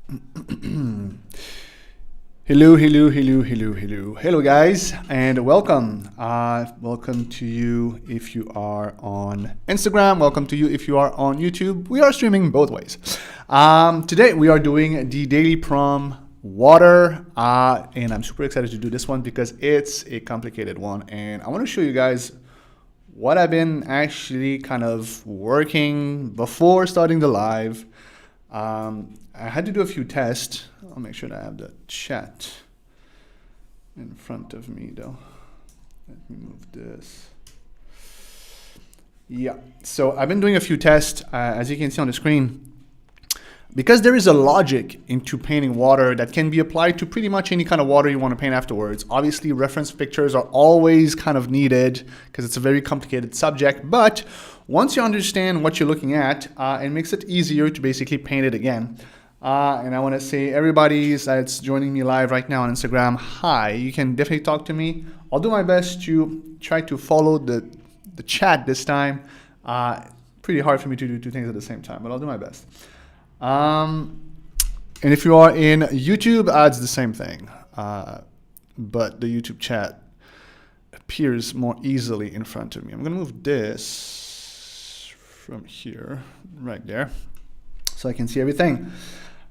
Hello, guys, and welcome. Welcome to you if you are on Instagram. Welcome to you if you are on YouTube. We are streaming both ways. Today, we are doing the daily prom water, and I'm super excited to do this one because it's a complicated one, and I want to show you guys what I've been actually kind of working before starting the live. I had to do a few tests. I'll make sure that I have the chat in front of me though. Let me move this. Yeah, so I've been doing a few tests, as you can see on the screen. Because there is a logic into painting water that can be applied to pretty much any kind of water you want to paint afterwards. Obviously, reference pictures are always kind of needed because it's a very complicated subject. But once you understand what you're looking at, it makes it easier to basically paint it again. And I want to say everybody that's joining me live right now on Instagram, hi. You can definitely talk to me. I'll do my best to try to follow the chat this time. Pretty hard for me to do two things at the same time, but I'll do my best. And if you are in YouTube, it's the same thing, but the YouTube chat appears more easily in front of me. I'm gonna move this from here, right there, so I can see everything.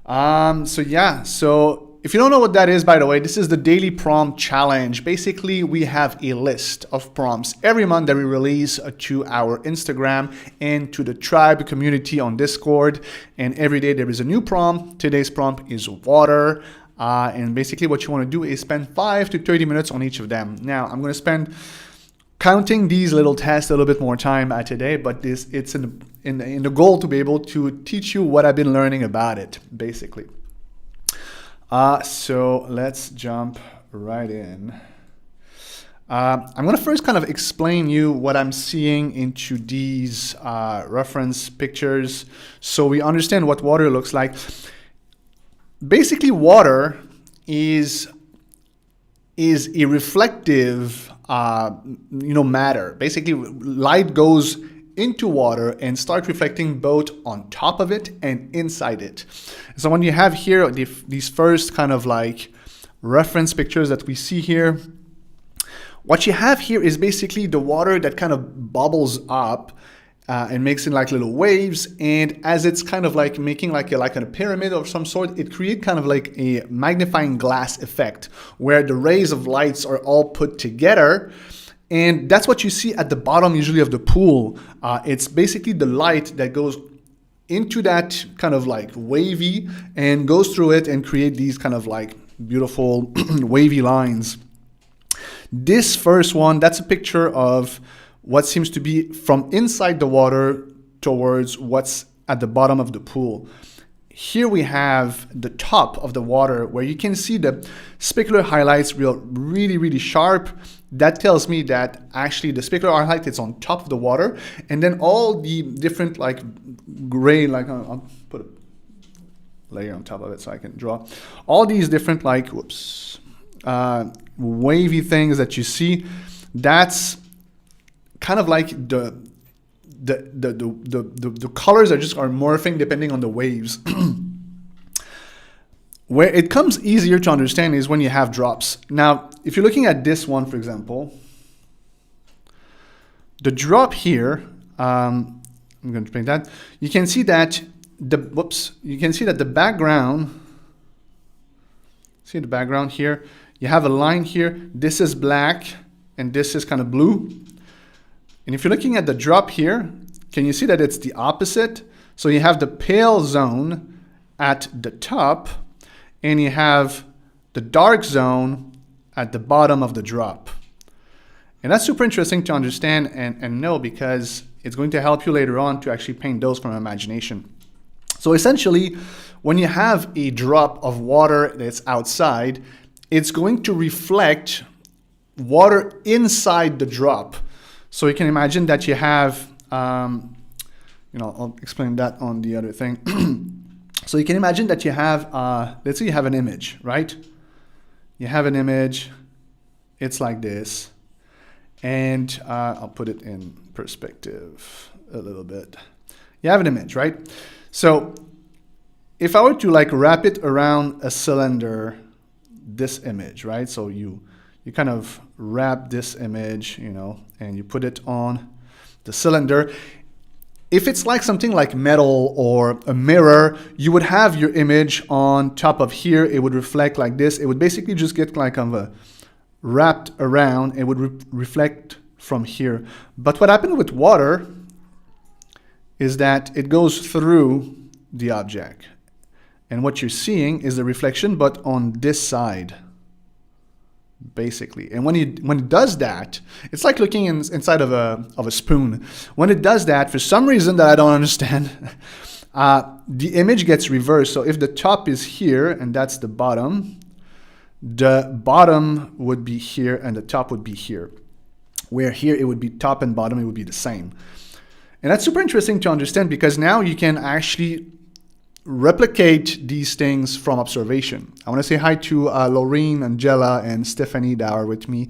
So if you don't know what that is, by the way, this is the daily prompt challenge. Basically, we have a list of prompts every month that we release to our Instagram and to the tribe community on Discord. And every day there is a new prompt. Today's prompt is water. And basically what you want to do is spend 5 to 30 minutes on each of them. Now, I'm going to spend counting these little tests a little bit more time today, but it's in the goal to be able to teach you what I've been learning about it, basically. So let's jump right in. I'm going to first kind of explain you what I'm seeing into these reference pictures so we understand what water looks like. Basically, water is a reflective matter. Basically, light goes into water and start reflecting both on top of it and inside it. So when you have here these first kind of like reference pictures that we see here, what you have here is basically the water that kind of bubbles up and makes it like little waves. And as it's kind of like making like a pyramid of some sort, it creates kind of like a magnifying glass effect where the rays of lights are all put together. And that's what you see at the bottom usually of the pool. It's basically the light that goes into that kind of like wavy and goes through it and create these kind of like beautiful wavy lines. This first one, that's a picture of what seems to be from inside the water towards what's at the bottom of the pool. Here we have the top of the water where you can see the specular highlights really sharp. That tells me that actually the specular highlight is on top of the water, and then all the different like gray, like I'll put a layer on top of it so I can draw all these different like wavy things that you see. That's kind of like the colors are morphing depending on the waves. Where it comes easier to understand is when you have drops. Now, if you're looking at this one, for example, the drop here, I'm going to paint that. You can see that the background, see the background here, you have a line here. This is black and this is kind of blue. And if you're looking at the drop here, can you see that it's the opposite? So you have the pale zone at the top, and you have the dark zone at the bottom of the drop. And that's super interesting to understand and know, because it's going to help you later on to actually paint those from imagination. So essentially, when you have a drop of water that's outside, it's going to reflect water inside the drop. So you can imagine that you have, I'll explain that on the other thing. So you can imagine that you have, let's say you have an image, right? You have an image, it's like this. And I'll put it in perspective a little bit. You have an image, right? So if I were to like wrap it around a cylinder, this image, right? So you kind of wrap this image, you know, and you put it on the cylinder. If it's like something like metal or a mirror, you would have your image on top of here. It would reflect like this. It would basically just get like kind of a wrapped around. It would reflect from here. But what happened with water is that it goes through the object. And what you're seeing is the reflection, but on this side, basically. And when it does that, it's like looking inside of a spoon. When it does that, for some reason that I don't understand, the image gets reversed. So if the top is here and that's the bottom would be here and the top would be here. Where here it would be top and bottom, it would be the same. And that's super interesting to understand because now you can actually replicate these things from observation. I want to say hi to Laureen, Angela, and Stephanie that are with me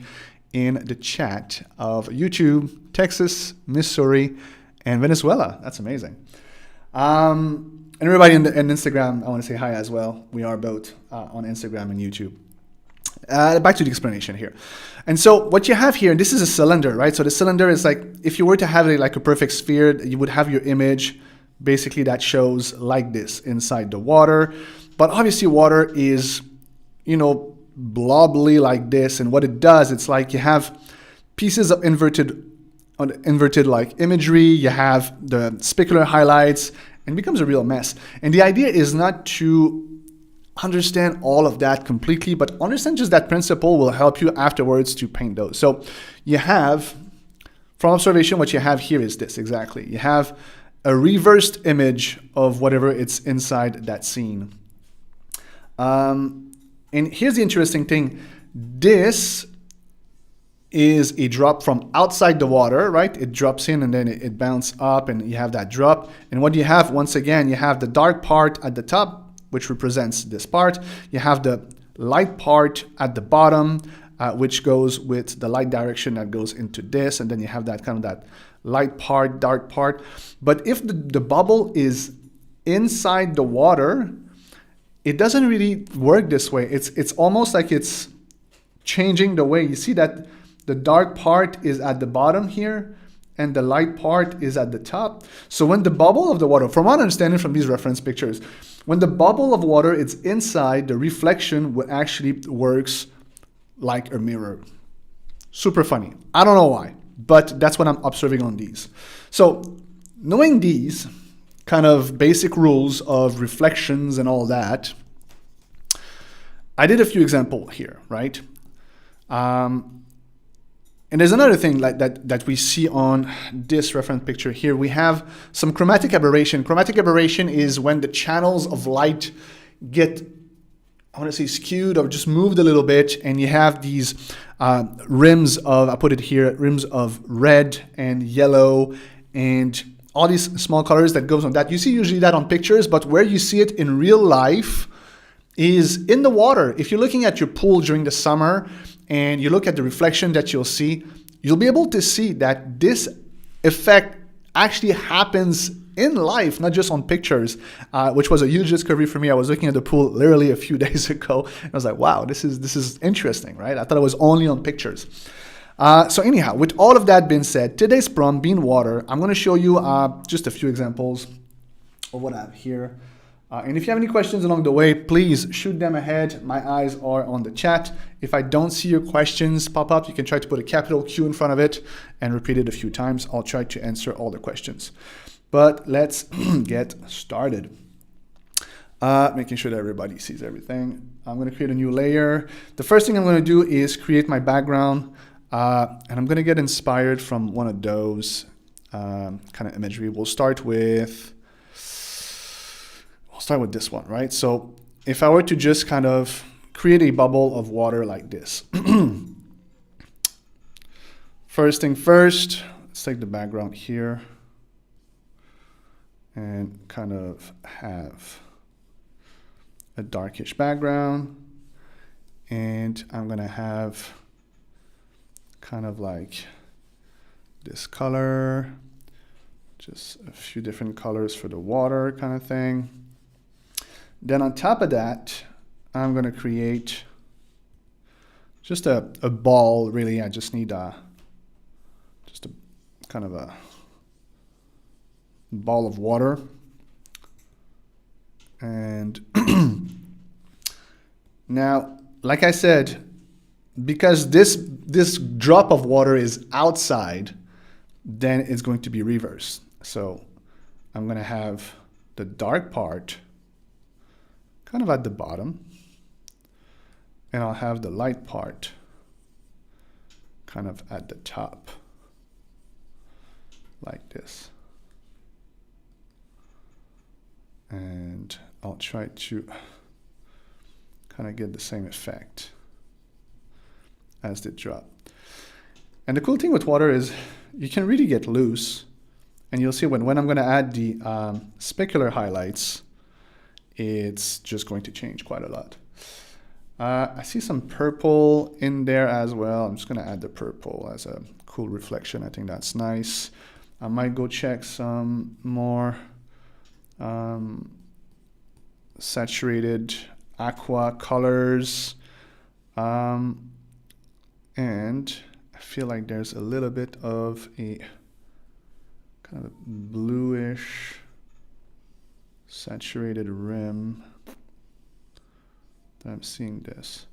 in the chat of YouTube, Texas, Missouri, and Venezuela. That's amazing. And everybody in Instagram, I want to say hi as well. We are both on Instagram and YouTube. Back to the explanation here. And so what you have here, this is a cylinder, right? So the cylinder is like, if you were to have it like a perfect sphere, you would have your image basically that shows like this inside the water. But obviously water is, you know, blobbly like this. And what it does, it's like you have pieces of inverted like imagery. You have the specular highlights and it becomes a real mess. And the idea is not to understand all of that completely, but understand just that principle will help you afterwards to paint those. So you have, from observation, what you have here is this exactly. You have a reversed image of whatever it's inside that scene. And here's the interesting thing. This is a drop from outside the water, right? It drops in and then it bounces up and you have that drop. And what you have, once again, you have the dark part at the top, which represents this part. You have the light part at the bottom, which goes with the light direction that goes into this. And then you have that kind of that light part, dark part. But if the bubble is inside the water, it doesn't really work this way. It's almost like it's changing the way. You see that the dark part is at the bottom here and the light part is at the top. So when the bubble of the water, from what I understand from these reference pictures, when the bubble of water is inside, the reflection actually works like a mirror. Super funny. I don't know why, but that's what I'm observing on these. So knowing these kind of basic rules of reflections and all that, I did a few examples here, right? And there's another thing like that we see on this reference picture here. We have some chromatic aberration. Chromatic aberration is when the channels of light get, I want to say skewed or just moved a little bit, and you have these rims of, I put it here, rims of red and yellow and all these small colors that goes on that. You see usually that on pictures, but where you see it in real life is in the water. If you're looking at your pool during the summer and you look at the reflection that you'll see, you'll be able to see that this effect actually happens in life, not just on pictures, which was a huge discovery for me. I was looking at the pool literally a few days ago, and I was like, wow, this is interesting, right? I thought it was only on pictures. So anyhow, with all of that being said, today's prompt being water, I'm going to show you just a few examples of what I have here. And if you have any questions along the way, please shoot them ahead. My eyes are on the chat. If I don't see your questions pop up, you can try to put a capital Q in front of it and repeat it a few times. I'll try to answer all the questions. But let's get started. Making sure that everybody sees everything. I'm going to create a new layer. The first thing I'm going to do is create my background. And I'm going to get inspired from one of those kind of imagery. We'll start with this one, right? So if I were to just kind of create a bubble of water like this. First thing first, let's take the background here and kind of have a darkish background. And I'm going to have kind of like this color, just a few different colors for the water kind of thing. Then on top of that, I'm going to create just a ball, really. I just need just a kind of a ball of water. And now, like I said, because this drop of water is outside, then it's going to be reversed. So I'm going to have the dark part kind of at the bottom, and I'll have the light part kind of at the top, like this. And I'll try to kind of get the same effect as the drop. And the cool thing with water is you can really get loose, and you'll see when I'm going to add the specular highlights, it's just going to change quite a lot. I see some purple in there as well. I'm just going to add the purple as a cool reflection. I think that's nice. I might go check some more saturated aqua colors. And I feel like there's a little bit of a kind of bluish saturated rim that I'm seeing this.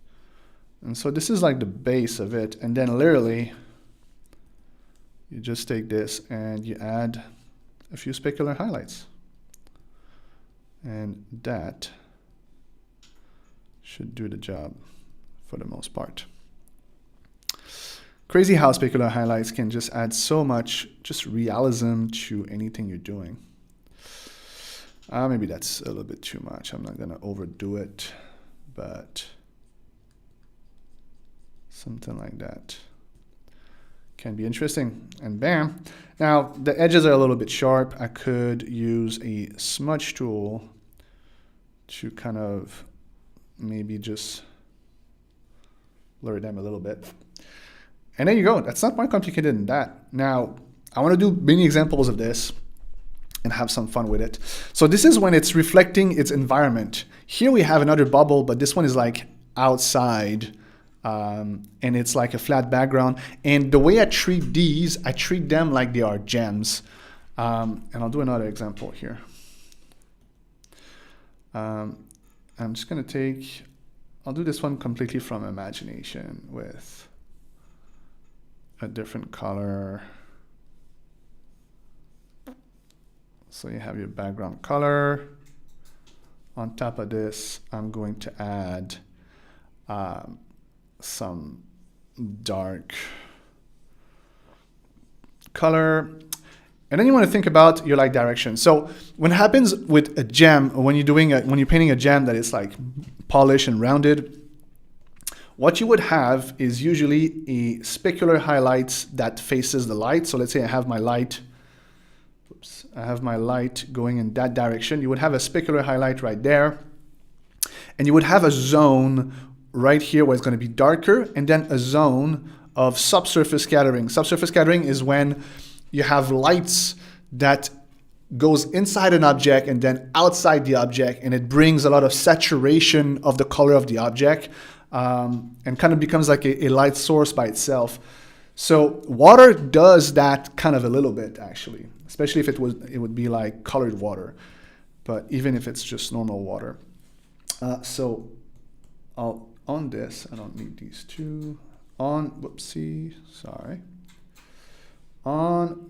And so this is like the base of it. And then literally, you just take this and you add a few specular highlights. And that should do the job for the most part. Crazy how specular highlights can just add so much just realism to anything you're doing. Maybe that's a little bit too much. I'm not gonna overdo it, but something like that can be interesting. And bam. Now the edges are a little bit sharp. I could use a smudge tool to kind of maybe just blur them a little bit. And there you go. That's not more complicated than that. Now, I want to do many examples of this and have some fun with it. So this is when it's reflecting its environment. Here we have another bubble, but this one is like outside, and it's like a flat background. And the way I treat these, I treat them like they are gems. And I'll do another example here. I'm just going to I'll do this one completely from imagination with a different color. So you have your background color. On top of this, I'm going to add some dark color. And then you want to think about your light direction. So when it happens with a gem, or when you're painting a gem that is like polished and rounded, what you would have is usually a specular highlights that faces the light. So let's say I have my light going in that direction. You would have a specular highlight right there. And you would have a zone right here where it's going to be darker, and then a zone of subsurface scattering. Subsurface scattering is when you have lights that goes inside an object and then outside the object, and it brings a lot of saturation of the color of the object, and kind of becomes like a light source by itself. So water does that kind of a little bit, actually, especially if it would be like colored water, but even if it's just normal water. So on this, I don't need these two. On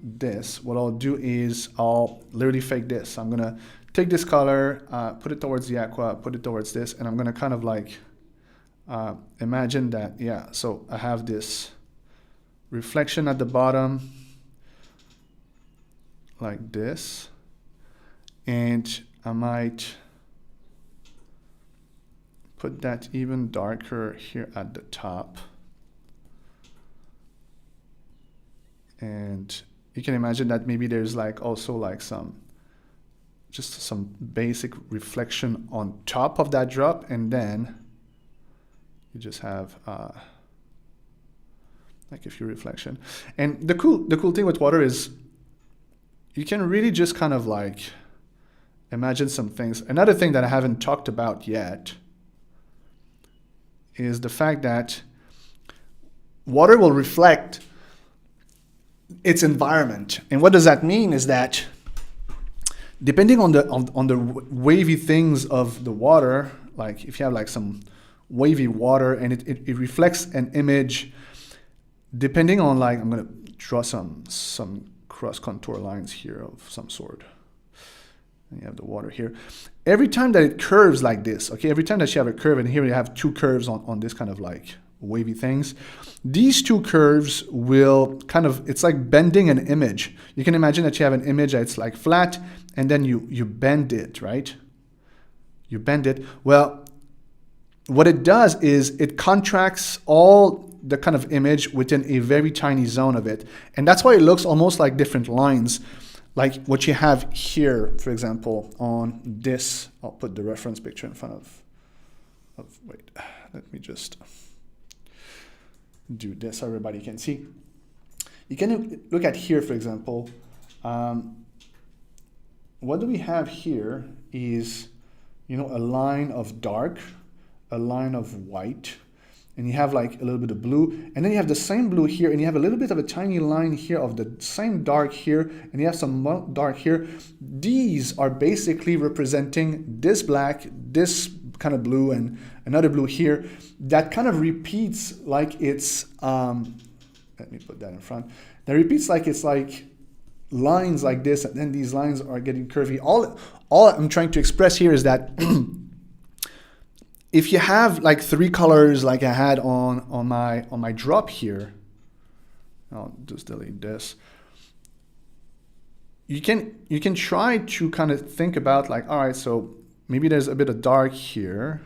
this, what I'll do is I'll literally fake this. I'm gonna take this color, put it towards the aqua, put it towards this, and I'm gonna kind of like imagine that, yeah, so I have this reflection at the bottom like this, and I might put that even darker here at the top. And you can imagine that maybe there's like also like some basic reflection on top of that drop, and then you just have like a few reflection. And the cool thing with water is you can really just kind of like imagine some things. Another thing that I haven't talked about yet is the fact that water will reflect its environment. And what does that mean is that depending on the wavy things of the water, like if you have like some wavy water and it reflects an image, depending on, like, I'm gonna draw some cross contour lines here of some sort. And you have the water here. Every time that it curves like this, okay, every time that you have a curve, and here you have two curves on this kind of like wavy things, these two curves will kind of, it's like bending an image. You can imagine that you have an image that's like flat, and then you bend it, right? You bend it. Well, what it does is it contracts all the kind of image within a very tiny zone of it. And that's why it looks almost like different lines, like what you have here, for example, on this. I'll put the reference picture in front of wait, let me just do this so everybody can see. You can look at here, for example. What do we have here is, you know, a line of dark, a line of white, and you have like a little bit of blue, and then you have the same blue here, and you have a little bit of a tiny line here of the same dark here, and you have some more dark here. These are basically representing this black, this kind of blue, and another blue here that kind of repeats like it's, let me put that in front, that repeats like it's like lines like this, and then these lines are getting curvy. All I'm trying to express here is that if you have like three colors like I had on my drop here, I'll just delete this. You can try to kind of think about like, all right, so maybe there's a bit of dark here,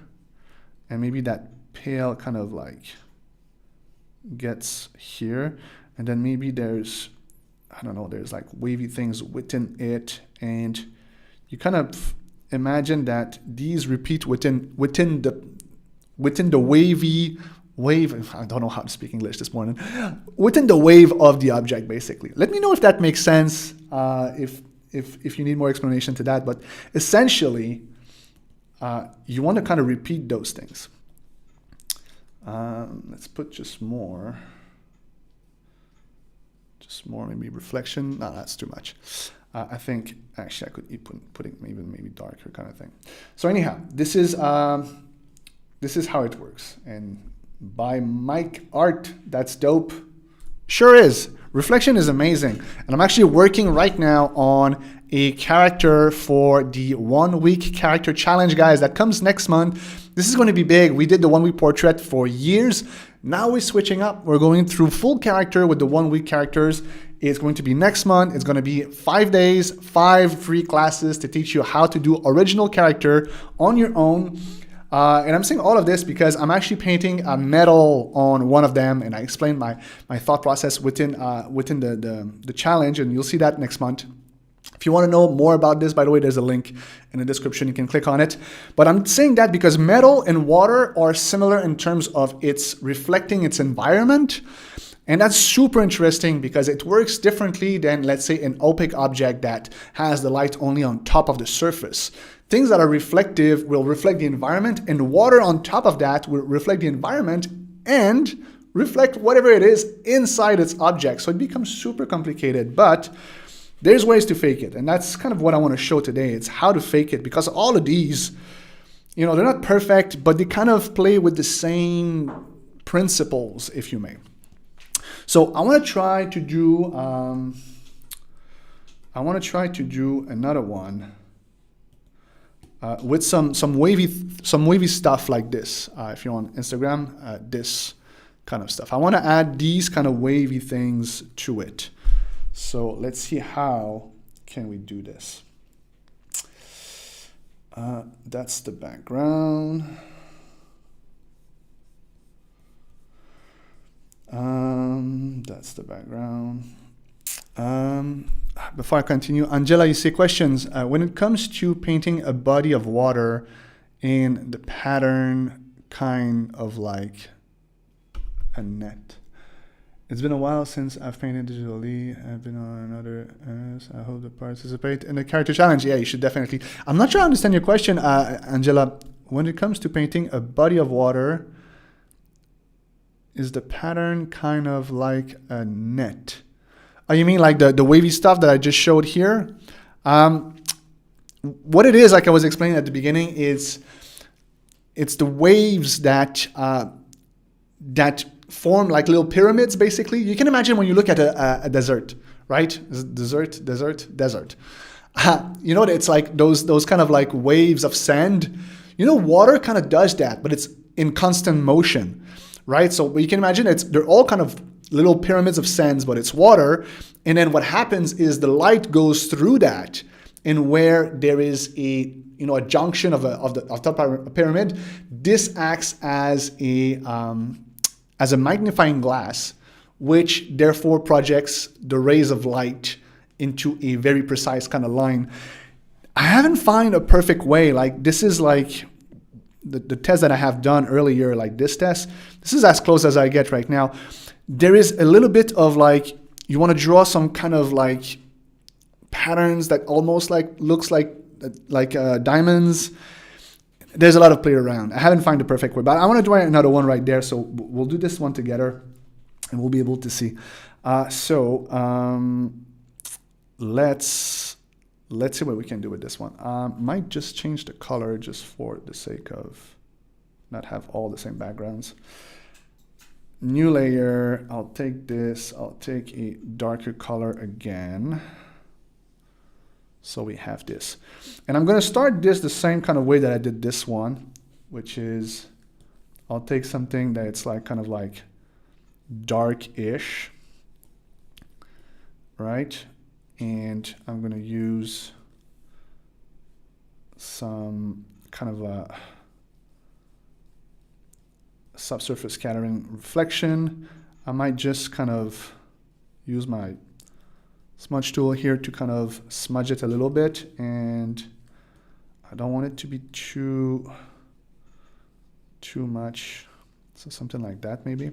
and maybe that pale kind of like gets here, and then maybe there's, I don't know, there's like wavy things within it, and you kind of imagine that these repeat within the wave. I don't know how to speak English this morning. Within the wave of the object, basically. Let me know if that makes sense. If you need more explanation to that, but essentially, you want to kind of repeat those things. Let's put just more maybe reflection. No, that's too much. I think actually I could keep putting maybe darker kind of thing. So anyhow, this is how it works. And by Mike Art, that's dope. Sure is. Reflection is amazing. And I'm actually working right now on a character for the 1 week character challenge, guys, that comes next month. This is going to be big. We did the 1 week portrait for years. Now we're switching up. We're going through full character with the 1 week characters. It's going to be next month. It's going to be 5 days, 5 free classes to teach you how to do original character on your own. And I'm saying all of this because I'm actually painting a medal on one of them, and I explained my thought process within the challenge, and you'll see that next month. If you want to know more about this, by the way, there's a link in the description. You can click on it. But I'm saying that because metal and water are similar in terms of its reflecting its environment. And that's super interesting because it works differently than, let's say, an opaque object that has the light only on top of the surface. Things that are reflective will reflect the environment, and water on top of that will reflect the environment and reflect whatever it is inside its object. So it becomes super complicated, but there's ways to fake it. And that's kind of what I want to show today. It's how to fake it, because all of these, you know, they're not perfect, but they kind of play with the same principles, if you may. So I want to try to do another one with some wavy stuff like this. If you're on Instagram, this kind of stuff. I want to add these kind of wavy things to it. So let's see how can we do this. That's the background. That's the background. Before I continue, Angela, you say questions. When it comes to painting a body of water in the pattern kind of like a net, It's been a while since I've painted digitally. I've been on another. I hope to participate in the character challenge. Yeah, you should definitely. I'm not sure I understand your question, Angela. When it comes to painting a body of water, is the pattern kind of like a net? Oh, you mean like the wavy stuff that I just showed here? What it is, like I was explaining at the beginning, is it's the waves that that form like little pyramids, basically. You can imagine when you look at a desert, right? Desert. You know, it's like those kind of like waves of sand. You know, water kind of does that, but it's in constant motion, right? So you can imagine they're all kind of little pyramids of sands, but it's water. And then what happens is the light goes through that, and where there is a junction of the pyramid, this acts as a magnifying glass, which therefore projects the rays of light into a very precise kind of line. I haven't found a perfect way. Like this is like the test that I have done earlier, like this test. This is as close as I get right now. There is a little bit of like, you want to draw some kind of like patterns that almost like looks like diamonds. There's a lot of play around. I haven't found the perfect way, but I want to do another one right there. So we'll do this one together and we'll be able to see. Let's see what we can do with this one. Might just change the color just for the sake of not have all the same backgrounds. New layer, I'll take this, I'll take a darker color again. So we have this. And I'm going to start this the same kind of way that I did this one, which is I'll take something that it's like kind of like dark-ish, right? And I'm going to use some kind of a subsurface scattering reflection. I might just kind of use my smudge tool here to kind of smudge it a little bit, and I don't want it to be too much, so something like that maybe.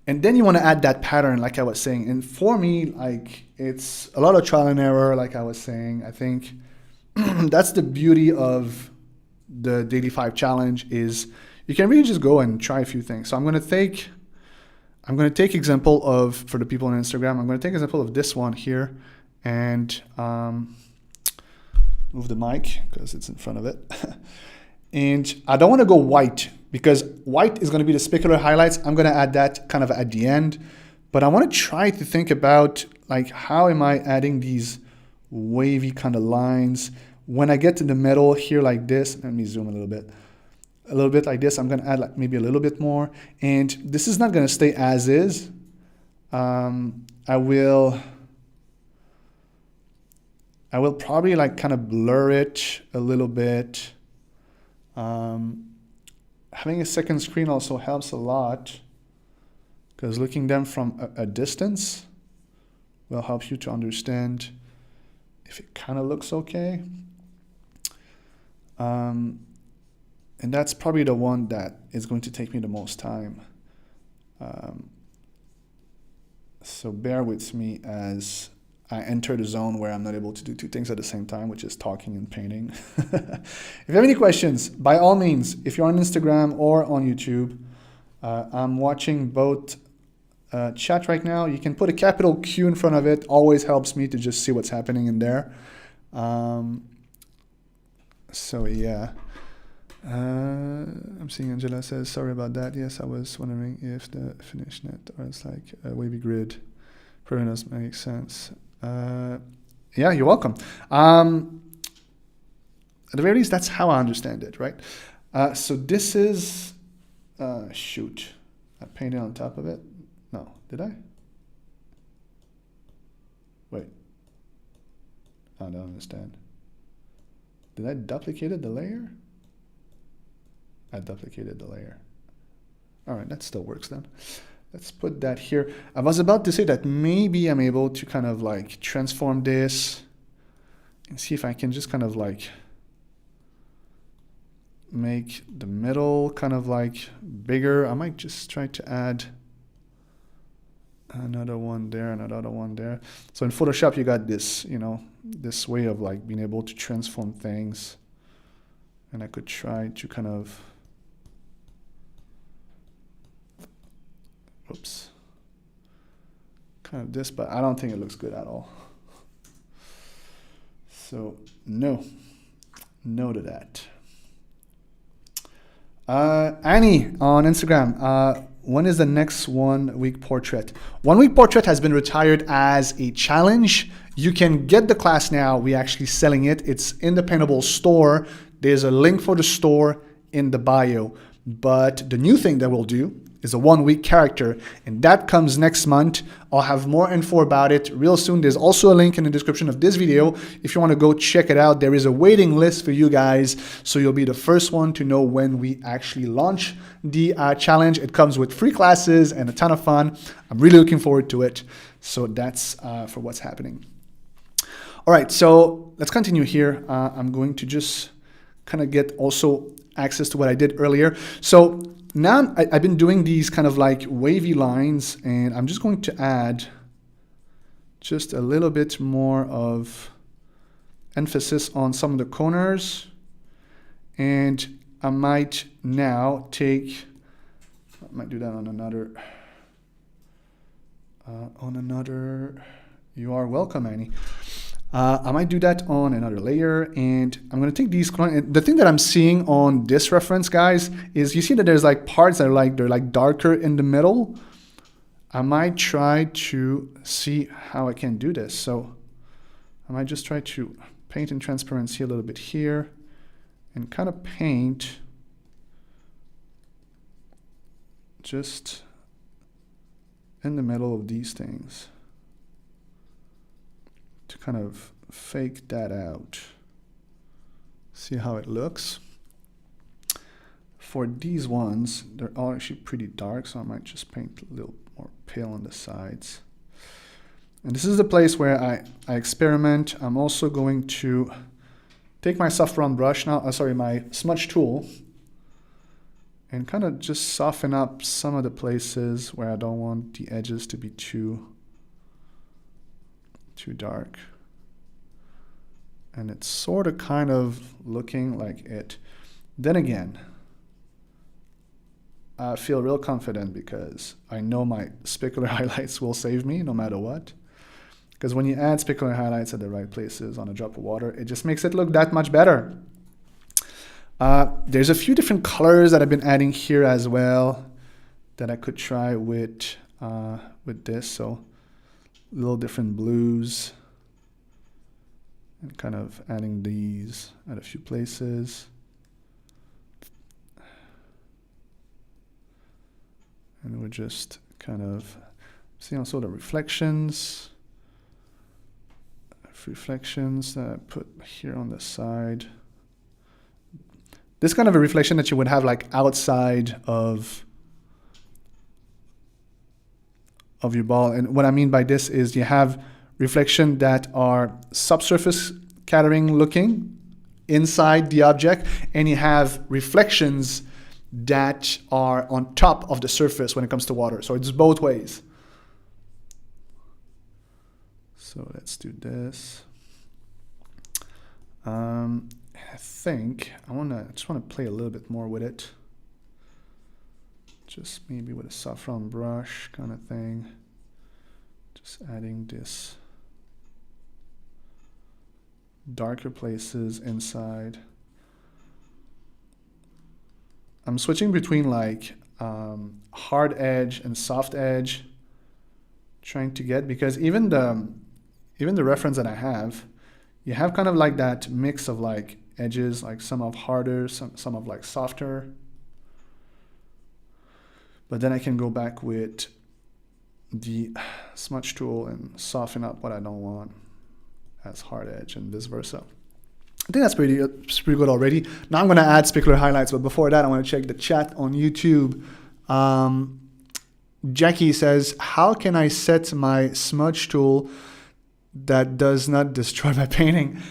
And then you want to add that pattern, like I was saying. And for me, like, it's a lot of trial and error, like I was saying. I think that's the beauty of the Daily 5 challenge, is you can really just go and try a few things. So I'm going to take example of, for the people on Instagram, I'm going to take example of this one here and move the mic because it's in front of it. And I don't want to go white because white is going to be the specular highlights. I'm going to add that kind of at the end, but I want to try to think about like, how am I adding these wavy kind of lines when I get to the middle here like this. Let me zoom a little bit like this. I'm going to add like maybe a little bit more, and this is not going to stay as is. I will probably like kind of blur it a little bit. Having a second screen also helps a lot, because looking them from a distance will help you to understand if it kind of looks okay. And that's probably the one that is going to take me the most time. So bear with me as I enter the zone where I'm not able to do two things at the same time, which is talking and painting. If you have any questions, by all means, if you're on Instagram or on YouTube, I'm watching both chat right now. You can put a capital Q in front of it. Always helps me to just see what's happening in there. So yeah. I'm seeing Angela says, sorry about that. Yes, I was wondering if the finish net or it's like a wavy grid probably doesn't make sense. Yeah, you're welcome. At the very least, that's how I understand it, right? So this is, shoot, I painted on top of it. No, did I? Wait, I don't understand. Did I duplicate the layer? I duplicated the layer. All right, that still works then. Let's put that here. I was about to say that maybe I'm able to kind of like transform this and see if I can just kind of like make the middle kind of like bigger. I might just try to add Another one there, another one there. So in Photoshop, you got this, you know, this way of like being able to transform things. And I could try to kind of, oops, kind of this, but I don't think it looks good at all. So no to that. Annie on Instagram, when is the next 1 week portrait? 1 week portrait has been retired as a challenge. You can get the class now. We're actually selling it. It's in the Paintable store. There's a link for the store in the bio. But the new thing that we'll do is a 1 week character, and that comes next month. I'll have more info about it real soon. There's also a link in the description of this video if you want to go check it out. There is a waiting list for you guys, so you'll be the first one to know when we actually launch the challenge. It comes with free classes and a ton of fun. I'm really looking forward to it. So that's for what's happening. All right, so let's continue here. I'm going to just kind of get also access to what I did earlier. So now I've been doing these kind of like wavy lines, and I'm just going to add just a little bit more of emphasis on some of the corners. And I might now take, I might do that on another, you are welcome, Annie. I might do that on another layer, and I'm going to take these. The thing that I'm seeing on this reference, guys, is you see that there's like parts that are they're like darker in the middle. I might try to see how I can do this. So I might just try to paint in transparency a little bit here and kind of paint just in the middle of these things to kind of fake that out. See how it looks. For these ones, they're all actually pretty dark, so I might just paint a little more pale on the sides. And this is the place where I experiment. I'm also going to take my soft round brush now, my smudge tool, and kind of just soften up some of the places where I don't want the edges to be too dark. And it's sort of kind of looking like it. Then again, I feel real confident because I know my specular highlights will save me no matter what. Because when you add specular highlights at the right places on a drop of water, it just makes it look that much better. There's a few different colors that I've been adding here as well that I could try with this. So little different blues, and kind of adding these at a few places. And we're just kind of seeing also the reflections that I put here on the side. This kind of a reflection that you would have like outside of your ball. And what I mean by this is you have reflection that are subsurface scattering looking inside the object, and you have reflections that are on top of the surface when it comes to water. So it's both ways. So let's do this. I think I just want to play a little bit more with it. Just maybe with a saffron brush kind of thing. Just adding this darker places inside. I'm switching between like hard edge and soft edge, trying to get, because even the reference that I have, you have kind of like that mix of like edges, like some of harder, some of like softer. But then I can go back with the smudge tool and soften up what I don't want as hard edge and vice versa. I think that's pretty good already. Now I'm going to add specular highlights, but before that I want to check the chat on YouTube. Jackie says, how can I set my smudge tool that does not destroy my painting?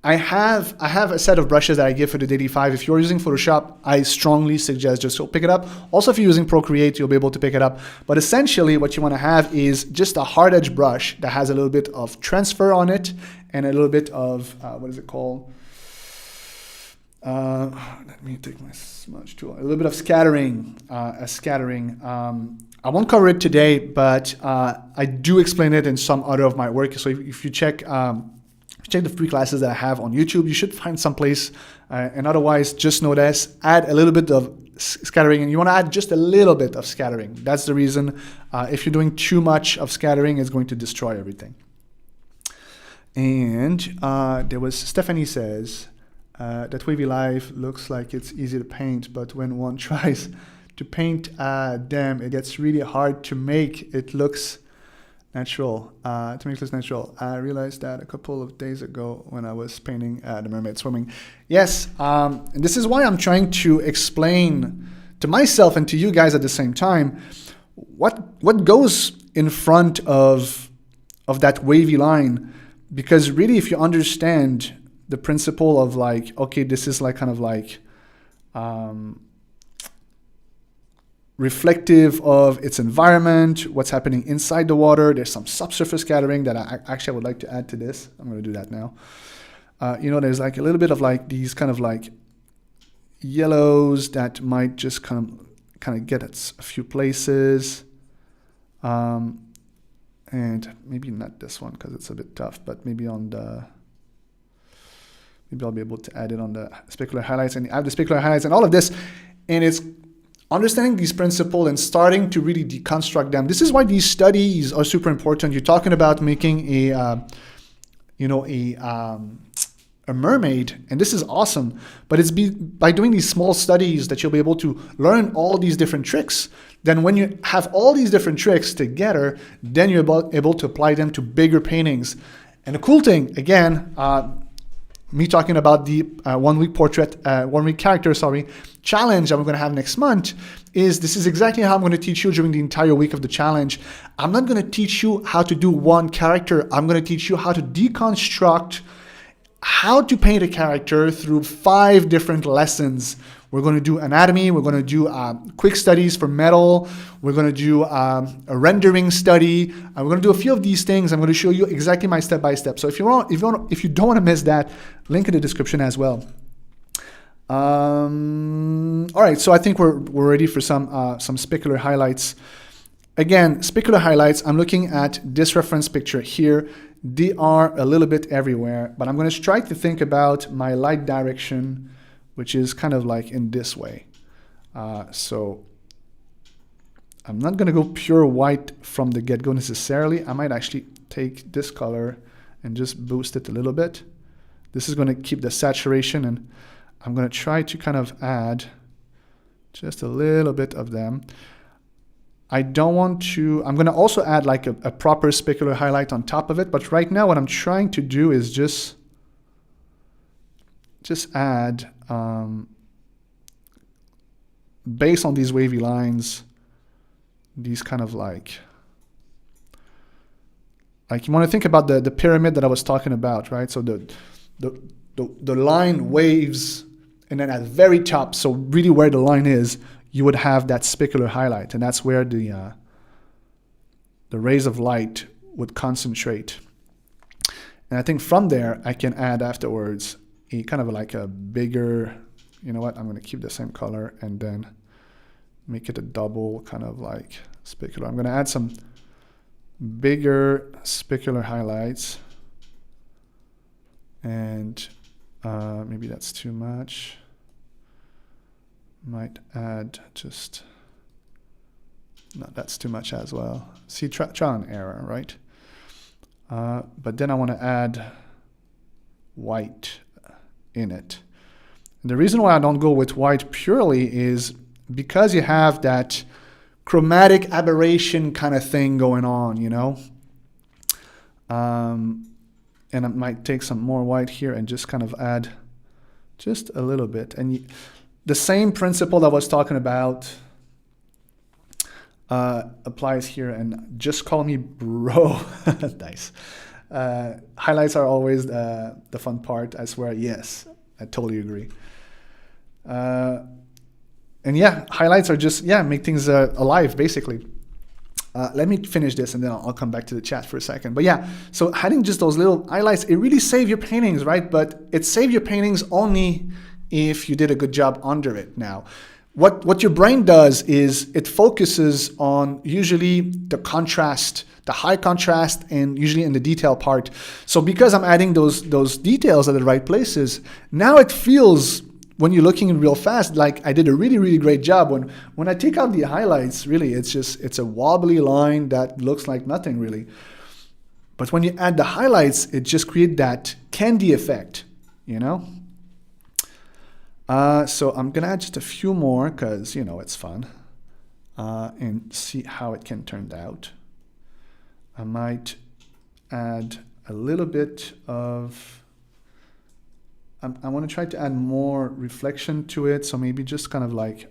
I have a set of brushes that I give for the Daily 5. If you're using Photoshop, I strongly suggest just go pick it up. Also, if you're using Procreate, you'll be able to pick it up. But essentially, what you want to have is just a hard edge brush that has a little bit of transfer on it and a little bit of, what is it called? Let me take my smudge tool. A little bit of scattering, I won't cover it today, but I do explain it in some other of my work. So if you check the free classes that I have on YouTube, you should find some place. And otherwise, just notice, add a little bit of scattering, and you want to add just a little bit of scattering. That's the reason. If you're doing too much of scattering, it's going to destroy everything. And there was Stephanie says that Wavy Life looks like it's easy to paint, but when one tries to paint them, it gets really hard to make it looks natural. I realized that a couple of days ago when I was painting the mermaid swimming. Yes, and this is why I'm trying to explain to myself and to you guys at the same time what goes in front of that wavy line. Because really, if you understand the principle of like, okay, this is like kind of like reflective of its environment, what's happening inside the water. There's some subsurface scattering that I would like to add to this. I'm going to do that now. There's like a little bit of like these kind of like yellows that might just kind of get at a few places. And maybe not this one because it's a bit tough, but maybe on the, maybe I'll be able to add it on the specular highlights, and add the specular highlights and all of this. And it's understanding these principles and starting to really deconstruct them. This is why these studies are super important. You're talking about making a mermaid, and this is awesome. But it's by doing these small studies that you'll be able to learn all these different tricks. Then when you have all these different tricks together, then you're able to apply them to bigger paintings. And the cool thing, again, me talking about the 1 week character challenge that we're going to have next month, is this is exactly how I'm going to teach you during the entire week of the challenge. I'm not going to teach you how to do one character. I'm going to teach you how to deconstruct how to paint a character through 5 different lessons. We're going to do anatomy. We're going to do quick studies for metal. We're going to do a rendering study. We're going to do a few of these things. I'm going to show you exactly my step-by-step. So if you don't want to miss that, link in the description as well. All right, so I think we're ready for some specular highlights. Again, specular highlights, I'm looking at this reference picture here. They are a little bit everywhere, but I'm going to try to think about my light direction, which is kind of like in this way. So I'm not going to go pure white from the get-go necessarily. I might actually take this color and just boost it a little bit. This is going to keep the saturation, and I'm going to try to kind of add just a little bit of them. I don't want to, I'm going to also add like a proper specular highlight on top of it. But right now what I'm trying to do is just add, based on these wavy lines, these kind of like you want to think about the pyramid that I was talking about, right? So the line waves, and then at the very top, so really where the line is, you would have that specular highlight, and that's where the rays of light would concentrate. And I think from there, I can add afterwards a kind of like a bigger, you know what, I'm going to keep the same color and then make it a double kind of like specular. I'm going to add some bigger specular highlights, and maybe that's too much. Might add just, no, that's too much as well. See, trial and error, right? But then I want to add white in it. And the reason why I don't go with white purely is because you have that chromatic aberration kind of thing going on, you know? And I might take some more white here and just kind of add just a little bit. And the same principle that I was talking about applies here, and just call me bro. Nice. highlights are always the fun part. I swear, yes, I totally agree. And yeah, highlights are just, make things alive, basically. Let me finish this and then I'll come back to the chat for a second. But yeah, so adding just those little highlights, it really saves your paintings, right? But it saves your paintings only if you did a good job under it. Now, what your brain does is it focuses on usually the contrast, the high contrast, and usually in the detail part. So because I'm adding those details at the right places, now it feels, when you're looking in real fast, like I did a really, really great job. When I take out the highlights, really, it's a wobbly line that looks like nothing really. But when you add the highlights, it just creates that candy effect, you know? So I'm gonna add just a few more because, you know, it's fun, and see how it can turn out. I might add a little bit of, I want to try to add more reflection to it. So maybe just kind of like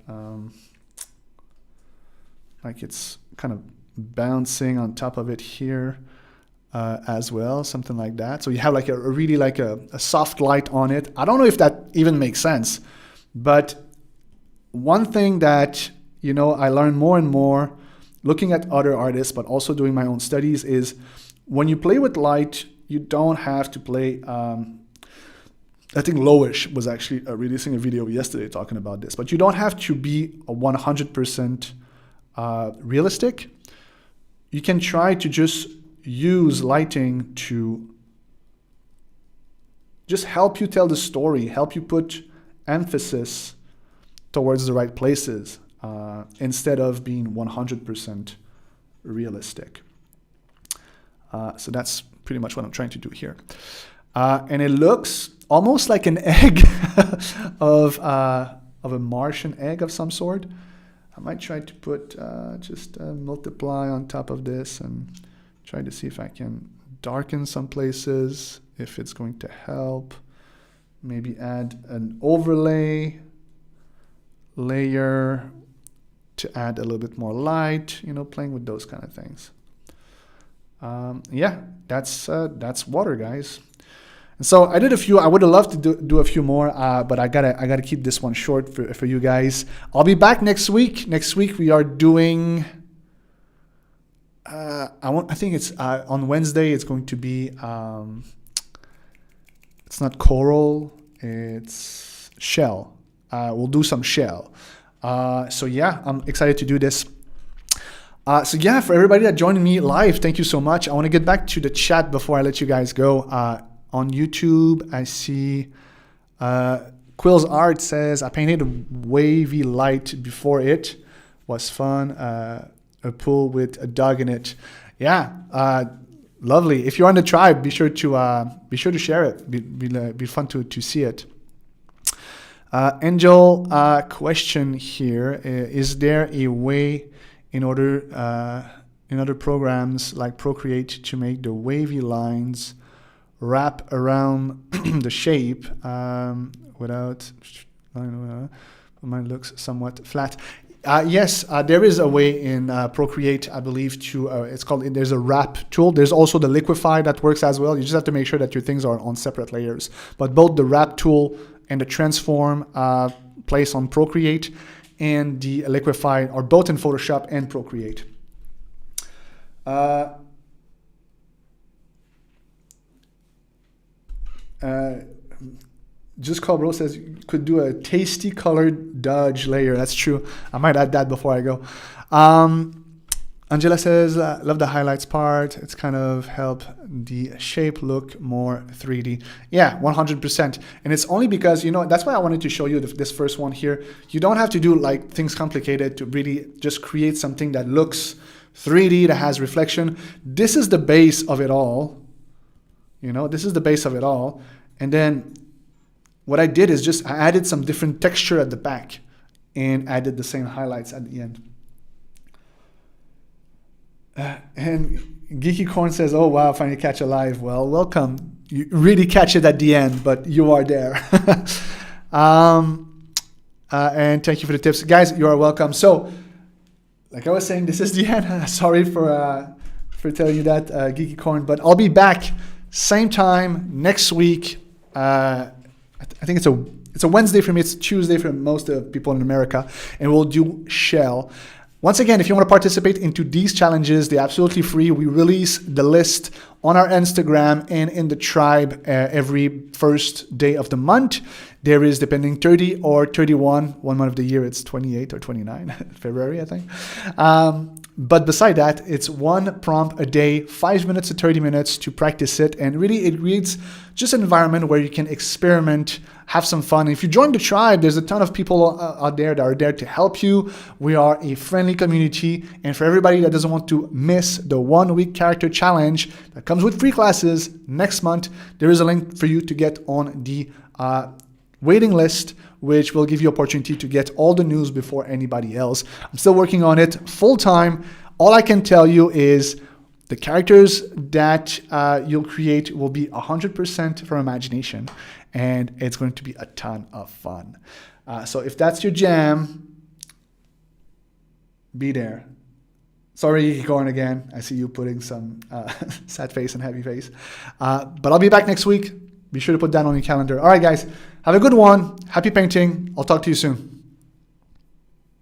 it's kind of bouncing on top of it here as well, something like that. So you have like a really like a soft light on it. I don't know if that even makes sense, but one thing that, you know, I learn more and more looking at other artists, but also doing my own studies, is when you play with light, you don't have to play, I think Lowish was actually releasing a video yesterday talking about this, but you don't have to be a 100% realistic. You can try to just use lighting to just help you tell the story, help you put emphasis towards the right places, instead of being 100% realistic. So that's pretty much what I'm trying to do here. And it looks almost like an egg of a Martian egg of some sort. I might try to put just multiply on top of this and try to see if I can darken some places, if it's going to help. Maybe add an overlay layer to add a little bit more light, you know, playing with those kind of things. Yeah, that's water, guys. And so I did a few. I would have loved to do a few more, but I gotta keep this one short for you guys. I'll be back next week. Next week we are doing. I think it's on Wednesday. It's going to be. It's not coral. It's shell. We'll do some shell. So yeah, I'm excited to do this. So yeah, for everybody that joined me live, thank you so much. I want to get back to the chat before I let you guys go. On YouTube, I see Quill's Art says, I painted a wavy light before it. Was fun. A pool with a dog in it. Yeah, lovely. If you're on the tribe, be sure to share it. Be fun to see it. Angel, question here: is there a way in other programs like Procreate to make the wavy lines wrap around the shape without? Mine looks somewhat flat. Yes, there is a way in Procreate, I believe, to it's called. There's a wrap tool. There's also the liquify that works as well. You just have to make sure that your things are on separate layers. But both the wrap tool and the transform place on Procreate and the liquify are both in Photoshop and Procreate. Just Call Bro says you could do a tasty colored Dodge layer. That's true. I might add that before I go. Angela says, love the highlights part. It's kind of help the shape look more 3D. Yeah, 100%. And it's only because, you know, that's why I wanted to show you this first one here. You don't have to do like things complicated to really just create something that looks 3D, that has reflection. This is the base of it all. You know, this is the base of it all. And then what I did is just I added some different texture at the back and added the same highlights at the end. And Geeky Corn says, oh, wow, finally catch a live. Well, welcome. You really catch it at the end, but you are there. And thank you for the tips. Guys, you are welcome. So, like I was saying, this is the end. Sorry for telling you that, Geeky Corn, but I'll be back same time next week. I think it's a Wednesday for me. It's Tuesday for most of people in America, and we'll do shell. Once again, if you want to participate into these challenges, they're absolutely free. We release the list on our Instagram and in the tribe every first day of the month. There is, depending, 30 or 31. 1 month of the year, it's 28 or 29, February, I think. But beside that, it's one prompt a day, 5 minutes to 30 minutes to practice it. And really, it creates just an environment where you can experiment, have some fun. If you join the tribe, there's a ton of people out there that are there to help you. We are a friendly community. And for everybody that doesn't want to miss the 1 week character challenge that comes with free classes next month, there is a link for you to get on the waiting list, which will give you opportunity to get all the news before anybody else. I'm still working on it full time. All I can tell you is the characters that you'll create will be 100% from imagination, and it's going to be a ton of fun. So if that's your jam, be there. Sorry, Gorn, again. I see you putting some sad face and happy face. But I'll be back next week. Be sure to put that on your calendar. All right, guys. Have a good one. Happy painting. I'll talk to you soon.